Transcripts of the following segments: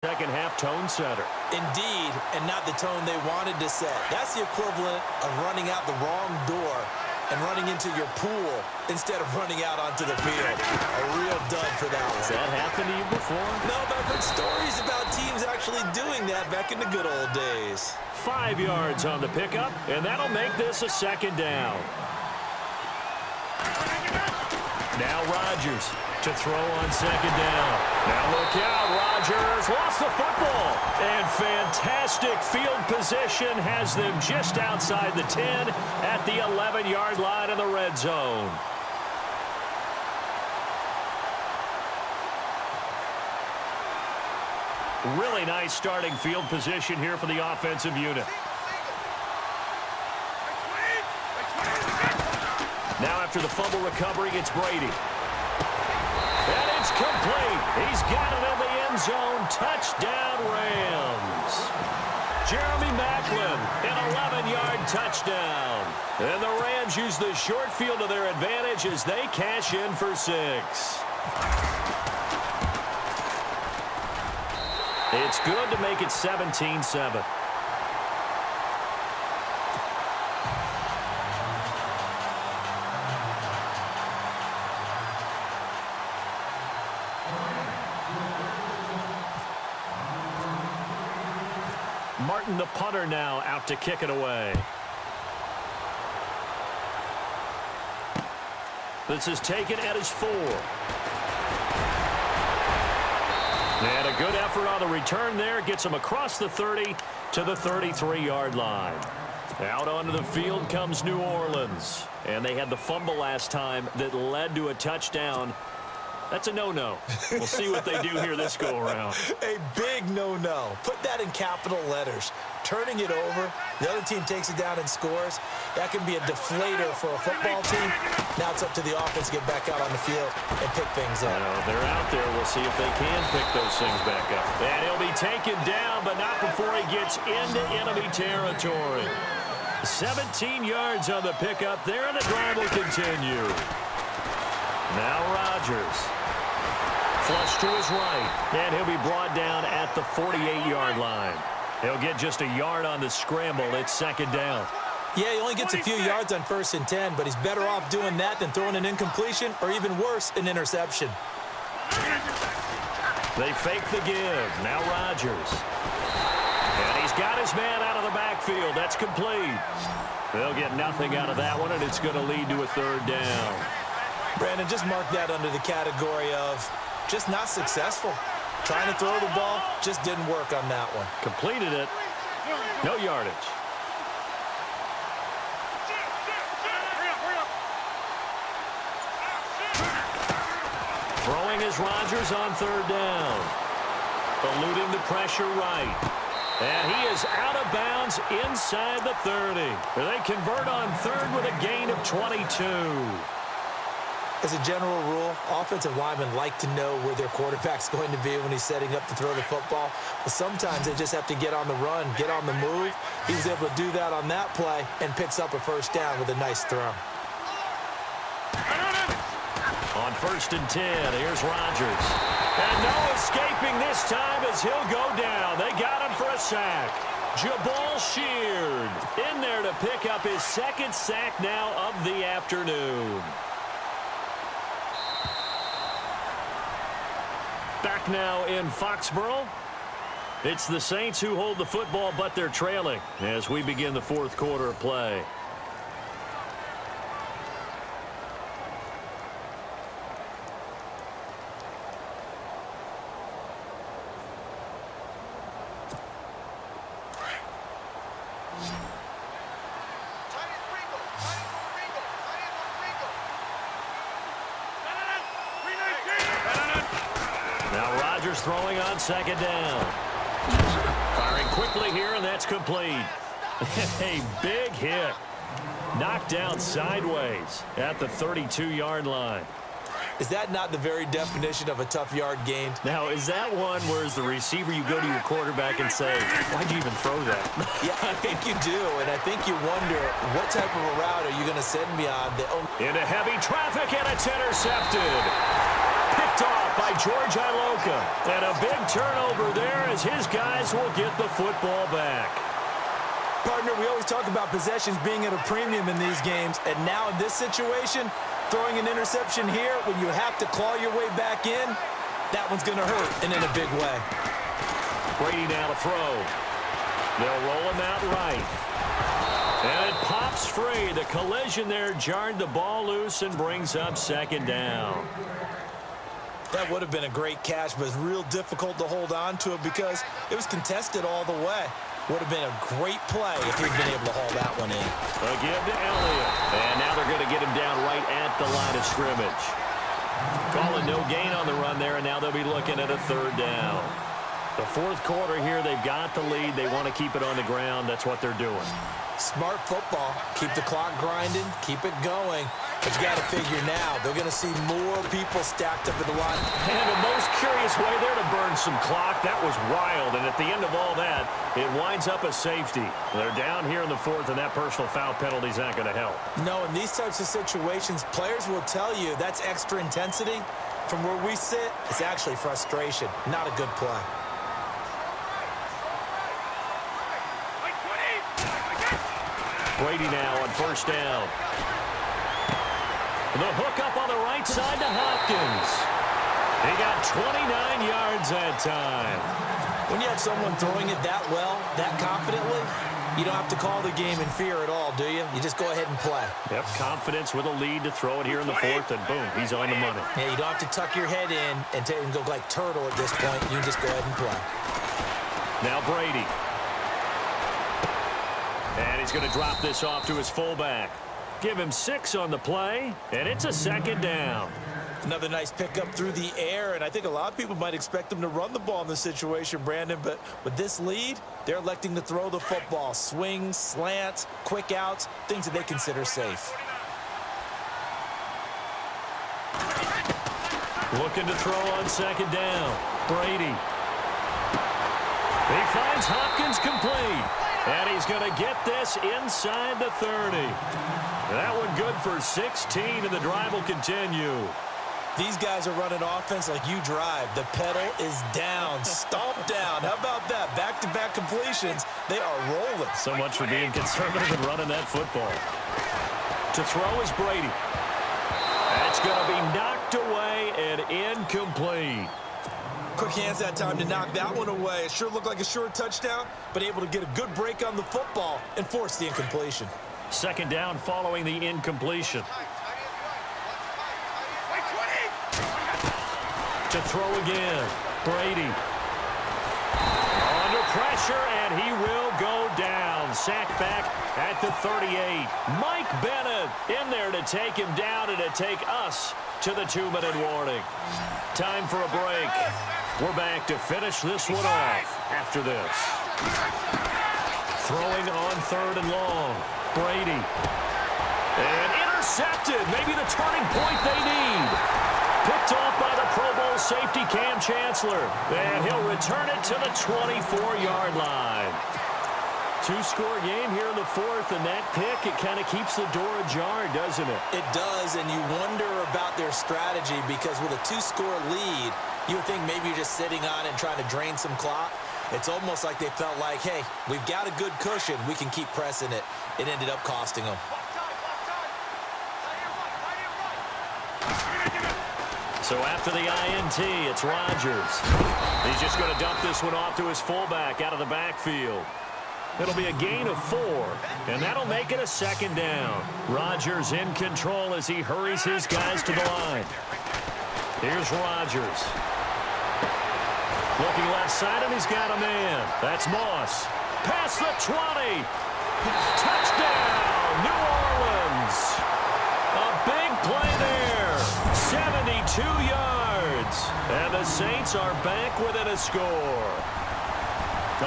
Second half tone setter. Indeed, and not the tone they wanted to set. That's the equivalent of running out the wrong door and running into your pool instead of running out onto the field. A real dud for that one. Has that happened to you before? No, but I've heard stories about teams actually doing that back in the good old days. 5 yards on the pickup, and that'll make this a second down. Now Rodgers to throw on second down. Now look out, Rodgers lost the football. And fantastic field position has them just outside the 10 at the 11-yard line in the red zone. Really nice starting field position here for the offensive unit. Now after the fumble recovery, it's Brady. And it's complete. He's got it in the end zone. Touchdown, Rams. Jeremy Maclin, an 11-yard touchdown. And the Rams use the short field to their advantage as they cash in for 6. It's good to make it 17-7. Martin, the punter, now out to kick it away. This is taken at his 4. And a good effort on the return there. Gets him across the 30 to the 33-yard line. Out onto the field comes New Orleans. And they had the fumble last time that led to a touchdown. That's a no-no. We'll see what they do here this go-around. A big no-no. Put that in capital letters. Turning it over, the other team takes it down and scores. That can be a deflator for a football team. Now it's up to the offense to get back out on the field and pick things up. They're out there. We'll see if they can pick those things back up. And he'll be taken down, but not before he gets into enemy territory. 17 yards on the pickup there, and the drive will continue. Now Rodgers. Flush to his right, and he'll be brought down at the 48-yard line. He'll get just a yard on the scramble. It's second down. Yeah, he only gets a few yards on 1st and 10, but he's better off doing that than throwing an incompletion or even worse, an interception. They fake the give. Now Rodgers. And he's got his man out of the backfield. That's complete. They'll get nothing out of that one, and it's going to lead to a third down. Brandon, just mark that under the category of just not successful. Trying to throw the ball, just didn't work on that one. Completed it. No yardage. Throwing is Rodgers on third down. Eluding the pressure right. And he is out of bounds inside the 30. They convert on third with a gain of 22. As a general rule, offensive linemen like to know where their quarterback's going to be when he's setting up to throw the football. But sometimes they just have to get on the run, get on the move. He was able to do that on that play and picks up a first down with a nice throw. On 1st and 10, here's Rodgers. And no escaping this time as he'll go down. They got him for a sack. Jabal Sheard in there to pick up his second sack now of the afternoon. Back now in Foxborough. It's the Saints who hold the football, but they're trailing as we begin the fourth quarter of play. Throwing on second down. Firing quickly here, and that's complete. A big hit. Knocked down sideways at the 32-yard line. Is that not the very definition of a tough yard gained? Now, is that one where as the receiver you go to your quarterback and say, why'd you even throw that? Yeah, I think you do, and I think you wonder what type of a route are you going to send me on? Into heavy traffic, and it's intercepted. Picked off up by George Iloka. And a big turnover there as his guys will get the football back. Partner, we always talk about possessions being at a premium in these games, and now in this situation, throwing an interception here when you have to claw your way back in, that one's going to hurt, and in a big way. Brady now to throw. They'll roll him out right. And it pops free. The collision there jarred the ball loose and brings up second down. That would have been a great catch, but it's real difficult to hold on to it because it was contested all the way. Would have been a great play if he'd been able to haul that one in. A give to Elliott. And now they're going to get him down right at the line of scrimmage. Calling no gain on the run there, and now they'll be looking at a third down. The fourth quarter here, they've got the lead. They want to keep it on the ground. That's what they're doing. Smart football. Keep the clock grinding. Keep it going. But you got to figure now, they're going to see more people stacked up at the line. And the most curious way there to burn some clock. That was wild. And at the end of all that, it winds up a safety. They're down here in the fourth, and that personal foul penalty is not going to help. No, in these types of situations, players will tell you that's extra intensity. From where we sit, it's actually frustration. Not a good play. Brady now on first down. The hook up on the right side to Hopkins. He got 29 yards that time. When you have someone throwing it that well, that confidently, you don't have to call the game in fear at all, do you? You just go ahead and play. Yep, confidence with a lead to throw it here in the fourth, and boom, he's on the money. Yeah, you don't have to tuck your head in and go like turtle at this point. You can just go ahead and play. Now Brady. And he's going to drop this off to his fullback. Give him 6 on the play, and it's a second down. Another nice pickup through the air, and I think a lot of people might expect them to run the ball in this situation, Brandon, but with this lead, they're electing to throw the football. Swings, slants, quick outs, things that they consider safe. Looking to throw on second down. Brady. He finds Hopkins complete. And he's going to get this inside the 30. That one good for 16, and the drive will continue. These guys are running offense like you drive. The pedal is down, stomp down. How about that? Back-to-back completions. They are rolling. So much for being conservative and running that football. To throw is Brady. That's going to be knocked away and incomplete. Quick hands that time to knock that one away. It sure looked like a short touchdown, but able to get a good break on the football and force the incompletion. Second down following the incompletion. To throw again. Brady. Under pressure, and he will go down. Sacked back at the 38. Mike Bennett in there to take him down and to take us to the 2-minute warning. Time for a break. We're back to finish this one off after this. Throwing on third and long. Brady. And intercepted. Maybe the turning point they need. Picked off by the Pro Bowl safety Cam Chancellor. And he'll return it to the 24-yard line. 2-score game here in the fourth, and that pick, it kind of keeps the door ajar, doesn't it? It does, and you wonder about their strategy because with a 2-score lead, you would think maybe you're just sitting on it and trying to drain some clock. It's almost like they felt like, hey, we've got a good cushion. We can keep pressing it. It ended up costing them. So after the INT, it's Rodgers. He's just going to dump this one off to his fullback out of the backfield. It'll be a gain of 4, and that'll make it a second down. Rodgers in control as he hurries his guys to the line. Here's Rodgers. Looking left side, and he's got a man. That's Moss. Past the 20. Touchdown, New Orleans. A big play there. 72 yards. And the Saints are back within a score.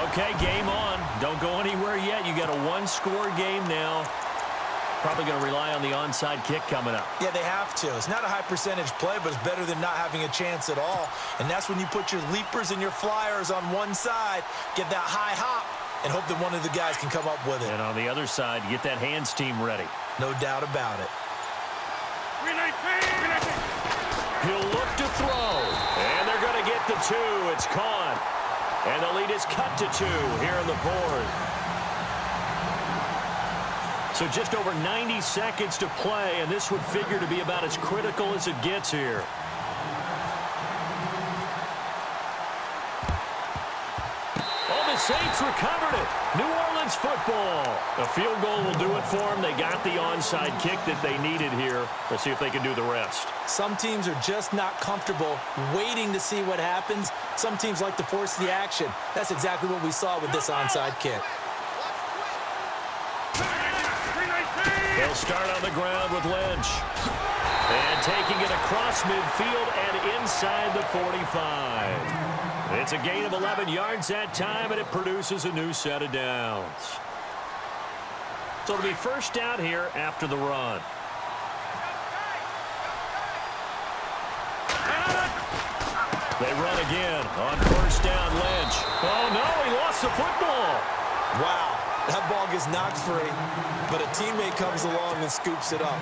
Okay, game on. Don't go anywhere yet. You got a 1-score game now. Probably going to rely on the onside kick coming up. Yeah, they have to. It's not a high-percentage play, but it's better than not having a chance at all. And that's when you put your leapers and your flyers on one side, get that high hop, and hope that one of the guys can come up with it. And on the other side, get that hands team ready. No doubt about it. He'll look to throw. at the 2. It's caught. And the lead is cut to 2 here in the 4th. So just over 90 seconds to play, and this would figure to be about as critical as it gets here. The Saints recovered it. New Orleans football. A field goal will do it for them. They got the onside kick that they needed here. We'll see if they can do the rest. Some teams are just not comfortable waiting to see what happens. Some teams like to force the action. That's exactly what we saw with this onside kick. They'll start on the ground with Lynch. And taking it across midfield and inside the 45. It's a gain of 11 yards that time, and it produces a new set of downs. So it'll be first down here after the run. They run again on first down, Lynch. Oh, no, he lost the football. Wow, that ball gets knocked free, but a teammate comes along and scoops it up.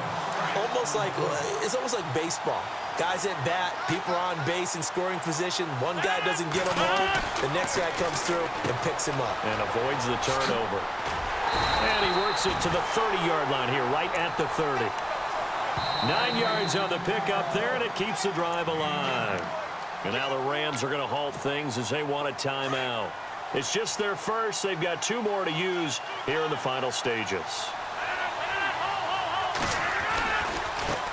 It's almost like baseball. Guys at bat, people are on base in scoring position. One guy doesn't get him home. The next guy comes through and picks him up. And avoids the turnover. And he works it to the 30-yard line here, right at the 30. 9 yards on the pickup there, and it keeps the drive alive. And now the Rams are going to halt things as they want a timeout. It's just their first. They've got 2 more to use here in the final stages.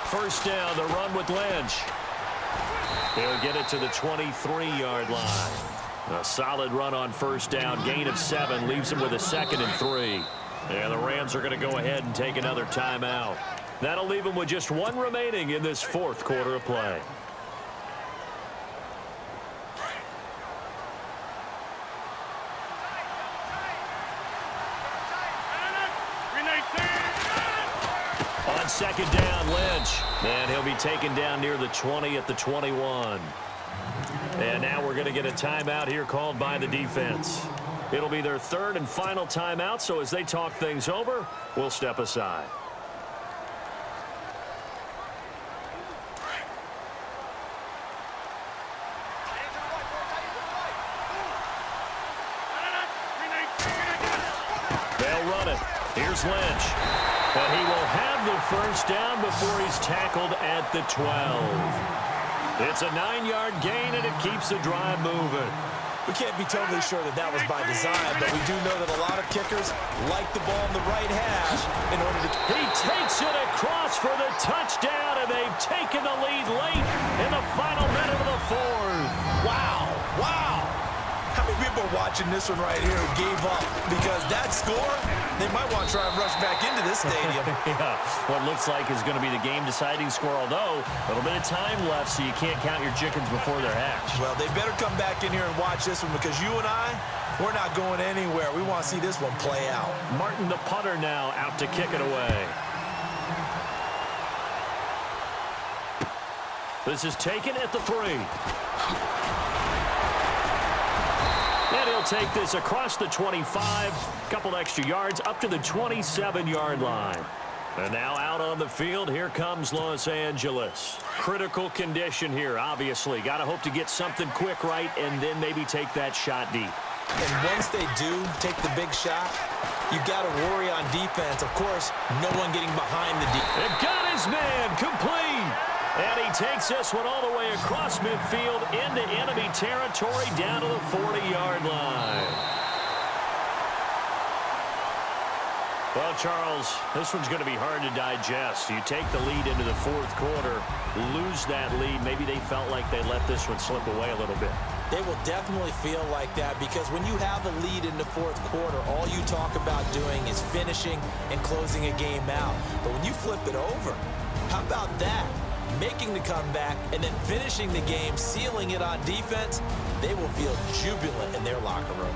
First down, the run with Lynch. He'll get it to the 23-yard line. A solid run on first down, gain of 7, leaves him with a 2nd and 3. And the Rams are going to go ahead and take another timeout. That'll leave him with just 1 remaining in this 4th quarter of play. On second down, Lynch. And he'll be taken down near the 20 at the 21. And now we're going to get a timeout here called by the defense. It'll be their 3rd and final timeout, so as they talk things over, we'll step aside. They'll run it. Here's Lynch. But he will have the first down before he's tackled at the 12. It's a 9-yard gain, and it keeps the drive moving. We can't be totally sure that that was by design, but we do know that a lot of kickers like the ball in the right hash in order to... He takes it across for the touchdown, and they've taken the lead late in the final minute of the 4th. Wow. Wow. How many people are watching this one right here who gave up? Because that score, they might want to try and rush back into this stadium. Yeah, what looks like is going to be the game-deciding score, although a little bit of time left, so you can't count your chickens before they're hatched. Well, they better come back in here and watch this one, because you and I, we're not going anywhere. We want to see this one play out. Martin, the punter, now out to kick it away. This is taken at the 3. And he'll take this across the 25, a couple extra yards, up to the 27-yard line. And now out on the field, here comes Los Angeles. Critical condition here, obviously. Got to hope to get something quick right and then maybe take that shot deep. And once they do take the big shot, you got to worry on defense. Of course, no one getting behind the defense. It got his man, complete. And he takes this one all the way across midfield into enemy territory down to the 40-yard line. Well, Charles, this one's going to be hard to digest. You take the lead into the 4th quarter, lose that lead. Maybe they felt like they let this one slip away a little bit. They will definitely feel like that, because when you have a lead in the 4th quarter, all you talk about doing is finishing and closing a game out. But when you flip it over, how about that? Making the comeback and then finishing the game, sealing it on defense, they will feel jubilant in their locker room.